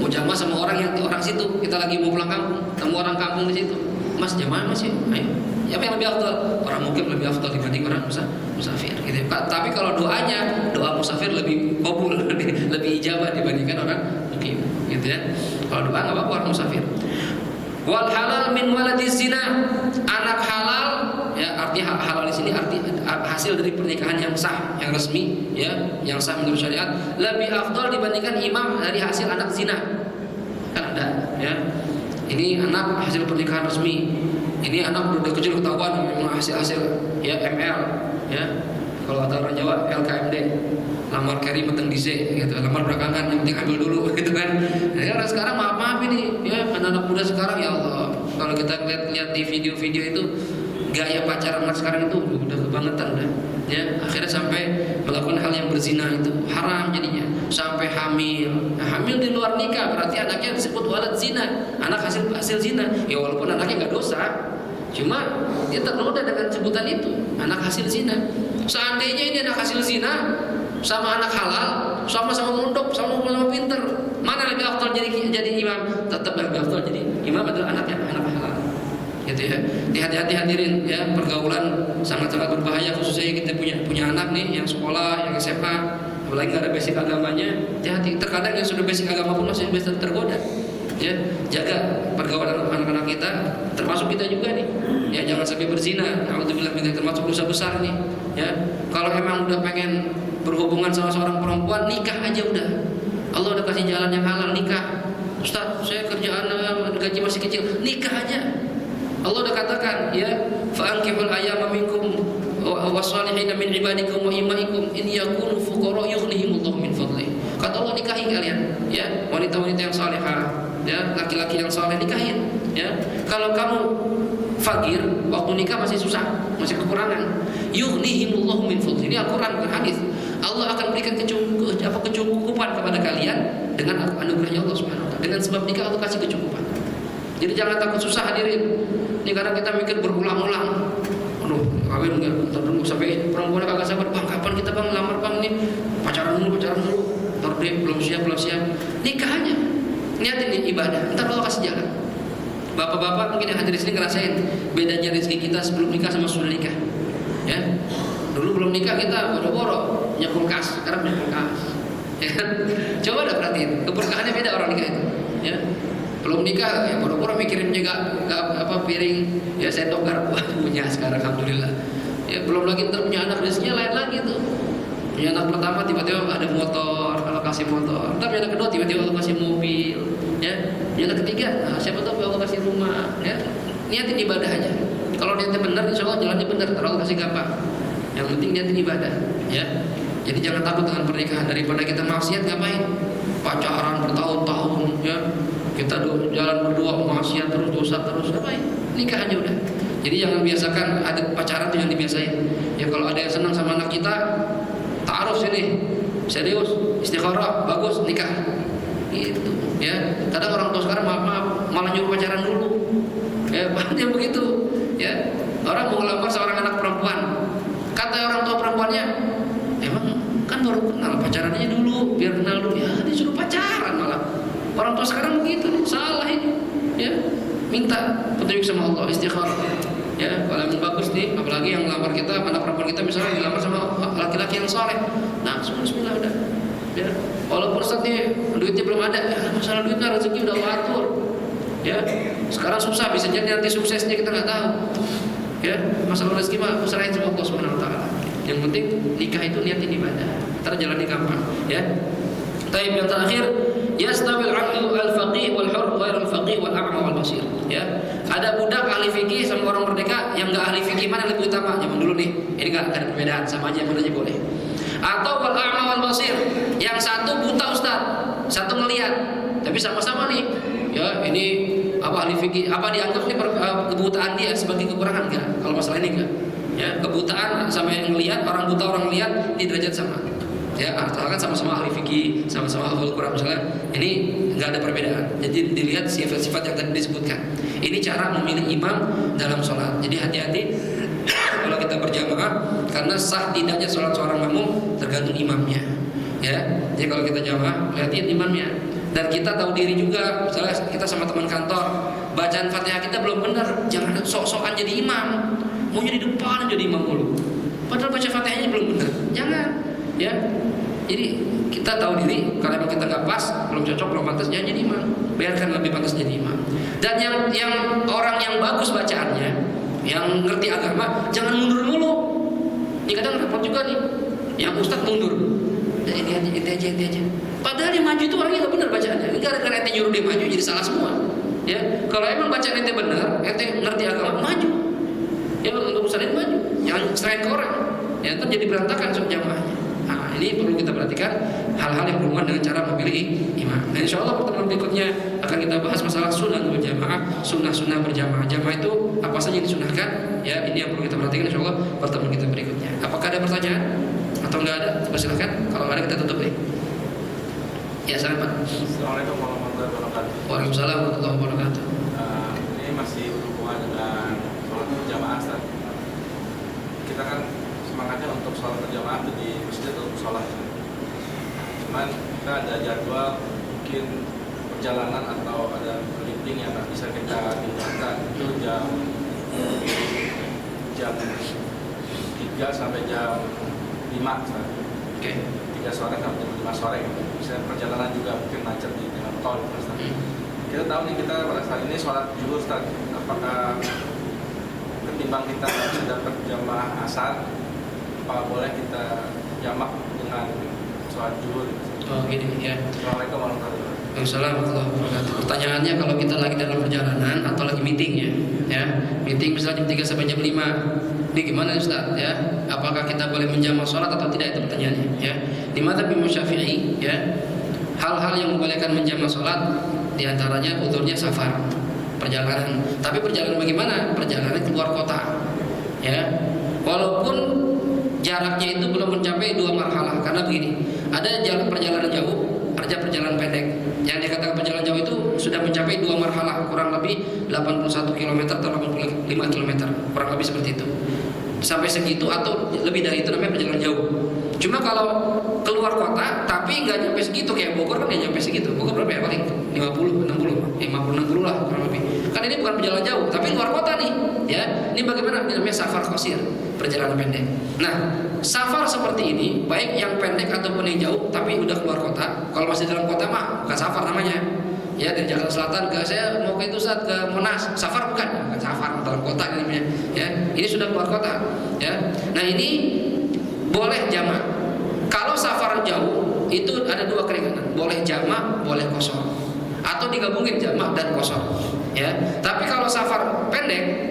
mau jamaah sama orang situ, kita lagi mau pulang kampung, ketemu orang kampung di situ. Mas jamaah Mas ya? Ayo. Siapa yang lebih afdal? Orang mukim lebih afdal dibanding orang musafir. Gitu. Tapi kalau doa musafir lebih kabul, lebih ijabah dibandingkan orang mukim. Gitu ya. Kalau doa nggak apa-apa orang musafir. Wal halal min waladiz zina, anak halal, ya artinya halal di sini arti hasil dari pernikahan yang sah, yang resmi, ya, yang sah menurut syariat, lebih afdal dibandingkan imam dari hasil anak zina. Kan ada, ya. Ini anak hasil pernikahan resmi, ini anak udah kecil ketahuan memang hasil ya ML, ya. Kalau kata orang Jawa LKMD, lamar carry meteng dice gitu, lamar belakangan yang penting ambil dulu gitu kan. Ya sekarang maaf ini ya anak-anak muda sekarang ya Allah, kalau kita lihat di video-video itu gaya pacaran anak sekarang itu udah kebangetan udah. Ya, akhirnya sampai melakukan hal yang berzina itu haram jadinya, sampai hamil. Nah, hamil di luar nikah berarti anaknya disebut walad zina, anak hasil zina. Ya walaupun anaknya nggak dosa, cuma dia ternoda dengan sebutan itu, anak hasil zina. Seandainya ini anak hasil zina sama anak halal, sama-sama mondok, sama-sama pinter, mana lebih afdal jadi imam? Tetap lebih afdal jadi imam adalah anak halal. Gitu ya. Hati-hati hadirin ya, pergaulan sangat-sangat berbahaya, khususnya kita punya anak nih yang sekolah, yang SMA, apalagi nggak ada basic agamanya. Hati-hati, terkadang yang sudah basic agama pun masih bisa tergoda. Ya, jaga pergaulan anak-anak kita, termasuk kita juga nih. Ya, jangan sampai berzina. Alhamdulillah kita termasuk dosa besar nih. Ya, kalau emang udah pengen berhubungan sama seorang perempuan, nikah aja udah. Allah udah kasih jalan yang halal, nikah. Ustaz, saya kerjaan gaji masih kecil, nikah aja. Allah udah katakan, ya, fa'ankihul ayyama minkum wasalihina min ibadikum wa imaikum in yakunu fuqara yughnihimullahu min fadlih. Kata Allah, nikahi kalian, ya, wanita-wanita yang salehah, ya, laki-laki yang saleh nikahin, ya. Kalau kamu fakir, waktu nikah masih susah, masih kekurangan, yughnihimullahu min fadlih. Ini Al-Qur'an, bukan hadis. Allah akan berikan kecukupan kepada kalian dengan anugerahnya Allah Subhanahu wa taala. Dengan sebab nikah Allah kasih kecukupan. Jadi jangan takut susah hadirin. Ini kadang kita mikir berulang-ulang. Aduh, kawin enggak, ntar dulu sampai perempuan kagak sabar, bang kapan kita bang lamar bang nih, pacaran dulu, ntar deh belum siap. Nikah aja, niatin nih ibadah, ntar Allah kasih jalan. Bapak-bapak mungkin yang hadir di sini ngerasain bedanya rezeki kita sebelum nikah sama sudah nikah. Ya, dulu belum nikah kita boro-boro punya kulkas, sekarang punya kulkas. Ya kan? Coba dah perhatiin, keberkahannya beda orang nikah itu. Ya. Belum nikah ya boro-boro mikirin juga piring ya sendok garpu punya sekarang alhamdulillah. Ya belum lagi ntar punya anak rezekinya lain lagi tuh. Punya anak pertama tiba-tiba ada motor, kalau kasih motor. Ntar punya anak kedua tiba-tiba Allah kasih mobil, ya. Punya anak ketiga, nah, siapa tahu Allah kasih rumah, ya. Niatin ibadah aja. Kalau niatnya benar, insya Allah jalannya benar, Allah kasih gampang. Yang penting niatin ibadah, ya. Jadi jangan takut dengan pernikahan, daripada kita maksiat ngapain? Pacaran bertahun-tahun, ya. Kita jalan berdua maksiat terus, dosa terus, ngapain? Nikah aja udah. Jadi jangan biasakan ada pacaran tuh yang dibiasain. Ya kalau ada yang senang sama anak kita, ta'aruf sini, serius, istikharah, bagus, nikah. Gitu, ya. Kadang orang tua sekarang maaf malah nyuruh pacaran dulu. Ya, yang begitu, ya. Orang mau ngelamar seorang anak perempuan. Kata orang tua perempuannya, emang kan baru kenal, pacarannya dulu, biar kenal dulu. Ya, disuruh pacaran malah. Orang tua sekarang begitu nih, salah ini. Ya, minta petunjuk sama Allah, istikharah. Ya, kalau yang bagus nih, apalagi yang ngelamar kita, anak perempuan kita misalnya dilamar sama laki-laki yang soleh. Nah, bismillah udah. Ya, walaupun Ustaz nih duitnya belum ada, ya, masalah duitnya rezeki udah Allah atur. Ya, sekarang susah, bisa jadi nanti suksesnya kita nggak tahu. Ya, masalah rezeki mah serahin sama Allah Subhanahu wa taala. Yang penting nikah itu niatin ibadah. Ntar jalani kapan, ya. Taib yang terakhir, yastawil 'abdu al-faqih wal hur ghairul faqih wal a'ma wal basir. Ya. Ada budak ahli fikih sama orang merdeka yang enggak ahli fikih, mana lebih utama? Zaman dulu nih. Ini enggak ada perbedaan, sama aja, mana aja boleh. Atau wal a'ma wal basir, yang satu buta ustaz, satu ngelihat, tapi sama-sama nih. Ya, ini apa ahli fikih, apa dianggap nih kebutaan dia sebagai kekurangan enggak? Kalau masalah ini enggak. Ya, kebutaan sama yang ngelihat, orang buta orang ngelihat di derajat sama. Ya, asalkan sama-sama ahli fikih, sama-sama hafal Quran misalnya, ini enggak ada perbedaan. Jadi dilihat sifat-sifat yang tadi disebutkan. Ini cara memilih imam dalam sholat. Jadi hati-hati kalau kita berjamaah, karena sah tidaknya sholat seorang makmum tergantung imamnya. Ya, jadi kalau kita jamaah, lihatin imamnya. Dan kita tahu diri juga, misalnya kita sama teman kantor, bacaan Fatihah kita belum benar, jangan sok-sokan jadi imam. Mau jadi depan jadi imam dulu. Padahal baca Fatihahnya belum benar. Jangan, ya. Jadi kita tahu diri, kalau memang kita nggak pas, belum cocok, belum pantas, jangan jadi imam. Biarkan lebih pantas jadi imam. Dan yang orang yang bagus bacaannya, yang ngerti agama, jangan mundur mulu. Ini kadang repot juga nih. Yang ustaz mundur. Ya, ini aja. Padahal yang maju itu orangnya nggak benar bacaannya. Ini gara-gara ente nyuruh dia maju jadi salah semua. Ya, kalau emang bacaan ente benar, ente ngerti agama, maju. Ya, untuk urusan itu maju. Jangan serahin ke orang. Ya, ntar jadi berantakan sama jamaahnya. Nah, ini perlu kita perhatikan hal-hal yang berhubungan dengan cara memilih imam. Dan insya Allah pertemuan berikutnya akan kita bahas masalah sunnah berjamaah, sunnah berjamaah. Jamaah itu apa saja yang disunahkan? Ya, ini yang perlu kita perhatikan insya Allah pertemuan kita berikutnya. Apakah ada pertanyaan atau enggak ada? Silakan. Kalau nggak ada kita tutup nih. Ya, silakan Pak. Assalamualaikum warahmatullahi wabarakatuh. Waalaikumsalam warahmatullahi wabarakatuh. Ini masih berhubungan dengan sholat berjamaah, Ustaz. Kita kan semangatnya untuk sholat berjamaah itu di masjid atau sholat. Cuman kita ada jadwal mungkin perjalanan atau ada meeting yang nggak bisa kita tinggalkan. Itu jam 3 sampai jam 5, Ustaz. Oke. 3 sore sampai jam 5 sore gitu. Misalnya perjalanan juga mungkin macet di tengah tol gitu, Ustaz. Kita tahu nih kita pada saat ini sholat zuhur, Ustaz. Apakah ketimbang kita sudah berjamaah asar, apa boleh kita jamak dengan sholat zuhur? Oh gini ya. Assalamualaikum warahmatullahi wabarakatuh. Waalaikumsalam warahmatullahi wabarakatuh. Pertanyaannya kalau kita lagi dalam perjalanan atau lagi meeting ya, meeting misalnya jam 3 sampai jam 5, ini gimana Ustaz ya? Apakah kita boleh menjamak sholat atau tidak, itu pertanyaannya ya. Di madzhab Imam Syafi'i ya, hal-hal yang membolehkan menjamak sholat diantaranya udhurnya safar, perjalanan. Tapi perjalanan bagaimana? Perjalanan keluar kota ya. Walaupun jaraknya itu belum mencapai 2 marhalah, karena begini, ada perjalanan jauh, ada perjalanan pendek. Yang dikatakan perjalanan jauh itu sudah mencapai 2 marhalah, kurang lebih 81 km atau 85 km, kurang lebih seperti itu. Sampai segitu atau lebih dari itu namanya perjalanan jauh. Cuma kalau keluar kota tapi nggak nyampe segitu, kayak Bogor kan nggak nyampe segitu. Bogor berapa ya paling? 50-60 lah kurang lebih. Kan ini bukan perjalanan jauh, tapi luar kota nih ya. Ini bagaimana? Ini namanya safar qasir, perjalanan pendek. Nah, safar seperti ini, baik yang pendek ataupun yang jauh, tapi udah keluar kota. Kalau masih dalam kota mah bukan safar namanya. Ya, dari Jakarta Selatan ke saya mau ke itu saat ke Monas, safar bukan safar dalam kota ini namanya. Ya, ini sudah keluar kota. Ya, nah ini boleh jamak. Kalau safar jauh itu ada 2 keringanan, boleh jamak, boleh qashar, atau digabungin jamak dan qashar. Ya, tapi kalau safar pendek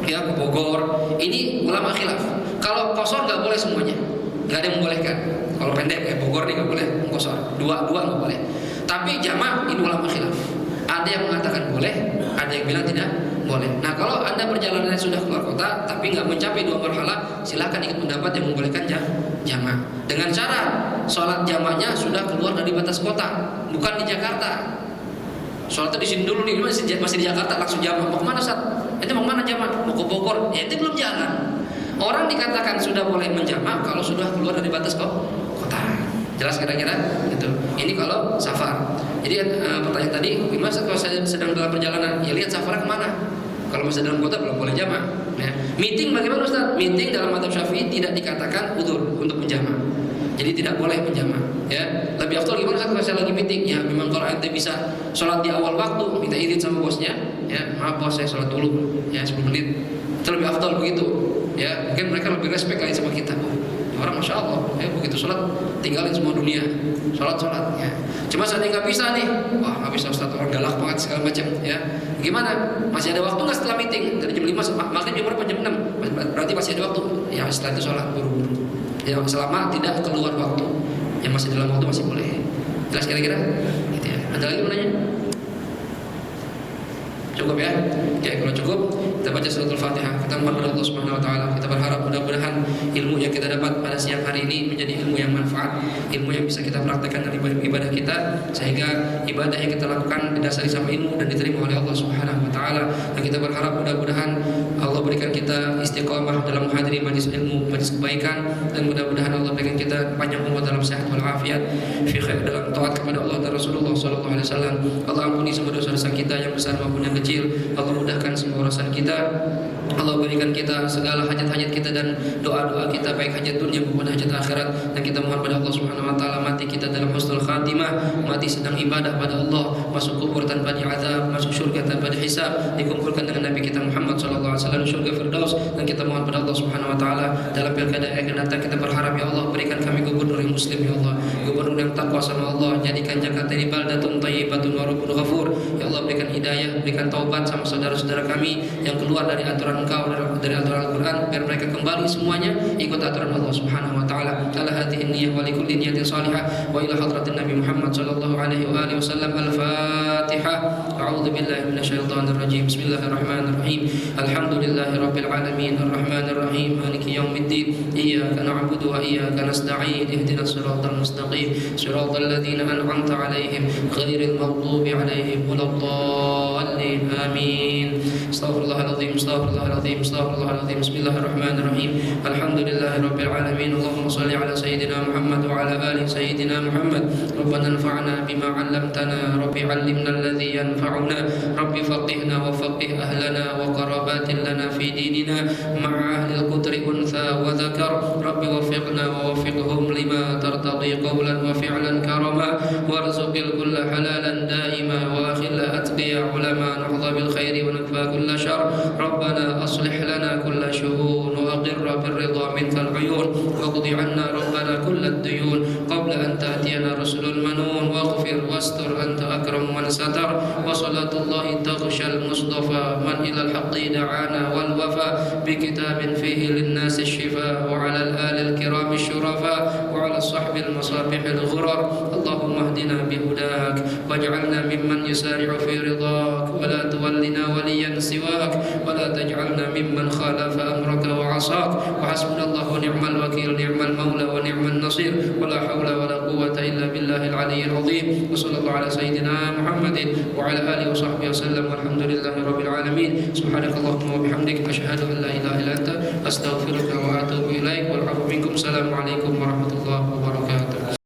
ya ke Bogor, ini ulama khilaf. Kalau qashar nggak boleh semuanya, nggak ada yang membolehkan. Kalau pendek kayak Bogor nih nggak boleh qashar, dua nggak boleh. Tapi jamak ini ulama khilaf. Ada yang mengatakan boleh, ada yang bilang tidak boleh. Nah, kalau Anda perjalanan sudah keluar kota tapi nggak mencapai 2 marhalah, silakan ikut pendapat yang membolehkan jamak. Dengan cara sholat jamaknya sudah keluar dari batas kota, bukan di Jakarta. Sholatnya di sini dulu nih, masih di Jakarta langsung jamak. Mau kemana Ustaz? Itu mau kemana jamak? Mau ke Bogor? Ya itu belum jalan. Orang dikatakan sudah boleh menjamak kalau sudah keluar dari batas kota. Jelas kira-kira gitu. Ini kalau safar. Jadi pertanyaan tadi, gimana kalau saya sedang dalam perjalanan? Ya lihat safarnya kemana. Kalau masih dalam kota belum boleh jamak. Ya. Meeting bagaimana Ustaz? Meeting dalam madzhab Syafi'i tidak dikatakan udzur untuk menjamak. Jadi tidak boleh menjamak. Ya. Lebih afdal gimana Ustaz kalau saya lagi meeting? Ya memang kalau ente bisa sholat di awal waktu, minta izin sama bosnya. Ya maaf bos saya sholat dulu. Ya 10 menit. Itu lebih afdal begitu. Ya mungkin mereka lebih respect lagi sama kita. orang masya Allah, begitu sholat tinggalin semua dunia, sholat ya. Cuma saat nggak bisa nih, wah nggak bisa Ustaz, orang galak banget segala macam ya. Gimana? Masih ada waktu nggak setelah meeting dari jam 5 maghrib jam berapa? Jam 6, berarti masih ada waktu. Ya setelah itu sholat buru-buru. Ya selama tidak keluar waktu, yang masih dalam waktu masih boleh. Jelas kira-kira? Gitu ya. Ada lagi mau nanya? Cukup ya? Oke, kalau cukup kita baca suratul Fatihah. Kita mohon kepada Allah Subhanahu wa taala. Kita berharap mudah-mudahan ilmu yang kita dapat pada siang hari ini menjadi ilmu yang manfaat, ilmu yang bisa kita praktekkan dalam ibadah kita, sehingga ibadah yang kita lakukan didasari sama ilmu dan diterima oleh Allah Subhanahu wa taala. Dan kita berharap mudah-mudahan Allah berikan kita istiqamah dalam menghadiri majlis ilmu, majlis kebaikan, dan mudah-mudahan Allah berikan kita panjang umur dalam sehat wal afiat, fi khair dalam taat kepada Allah dan Rasulullah sallallahu alaihi wasallam. Allah ampuni semua dosa-dosa kita yang besar maupun yang kecil. Allah mudahkan semua urusan kita. Allah berikan kita segala hajat-hajat kita dan doa-doa kita, baik hajat dunia maupun hajat akhirat. Dan kita mohon pada Allah Subhanahu wa taala mati kita dalam husnul khatimah, mati sedang ibadah pada Allah, masuk kubur tanpa diazab, masuk surga tanpa dihisab, dikumpulkan dengan Nabi kita Muhammad sallallahu alaihi wasallam surga firdaus. Dan kita mohon pada Allah Subhanahu wa taala dalam pilkada yang akan datang kita berharap ya Allah berikan kami gubernur yang muslim ya Allah, gubernur yang takwa sama Allah, jadikan Jakarta ini baldatun thayyibatun wa rabbun ghafur. Ya Allah berikan hidayah, berikan taubat sama saudara-saudara kami yang keluar dari aturan Engkau, dari aturan Al-Quran, biar mereka kembali semuanya ikut aturan Allah Subhanahu wa taala. Ala hadhihi niyyah wa likulli niyatin salihah wa ila hadratin Nabi Muhammad sallallahu alaihi wa alihi wasallam. Al-Fatihah. A'udzu billahi minasyaitonir rajim. Bismillahirrahmanirrahim. Alhamdulillahirabbil alamin arrahmanir rahim maliki yaumiddin. Iyyaka na'budu wa iyyaka nasta'in. Ihdinas siratal mustaqim. Siratal ladzina an'amta 'alaihim ghairil maghdubi 'alaihim waladdallin. Amin. Astaghfirullahaladzim. Astaghfirullahaladzim. Astaghfirullahaladzim. Bismillahirrahmanirrahim. Alhamdulillahirabbil alamin. Allahumma shalli ala sayyidina Muhammad wa ala ali sayyidina Muhammad. Rabbana anfa'na bima 'allamtana. Rabbi 'allimna alladhi yanfa'una. Rabbi faqihna wa faqih ahlana wa qarabatin lana fi dinina ma'a ahli al-qudri untha wa dhakar. Rabbi waffiqna wa waffiqhum lima tartadi qawlan wa fi'lan karama warzuqil kulla halalan daima wa akhilla atqiya ulama nahdha bil khairi wa nakfa kulla syarr. Rabbana aslih lana kulla syuhun wa aqirra birridha minkal uyun wa qdi 'anna rabbana kullad duyun qabla an ta'tiyana rusulul manun waghfir wastur anta akram man satar wa salatullahi taghshal mustafa man ila al-haqqi da'ana wal wafa bi kitabin fihi lin-nasi shifa wa 'ala al-ali al-kiram syurafa wa 'ala sahbil masabih al-ghurar. Allahumma hdina bihudak waj'alna mimman yusari'u fi ridak wa la tuwallina waliyan siwak wa la taj'alna mimman khalafa amraka wa 'asak wa hasbunallahu wa ni'mal wakil ni'mal maula wa ni'man nasir wa la hawla wa la quwwata illa billahil aliyyil azim. Wa sallallahu ala sayyidina Muhammadin wa ala alihi wa sahbihi wasallam walhamdulillahi rabbil alamin. Subhanakallahumma wa bihamdika asyhadu an la ilaha illa anta astaghfiruka wa atubu ilaik wal 'afwu minkum. Assalamualaikum warahmatullahi wabarakatuh.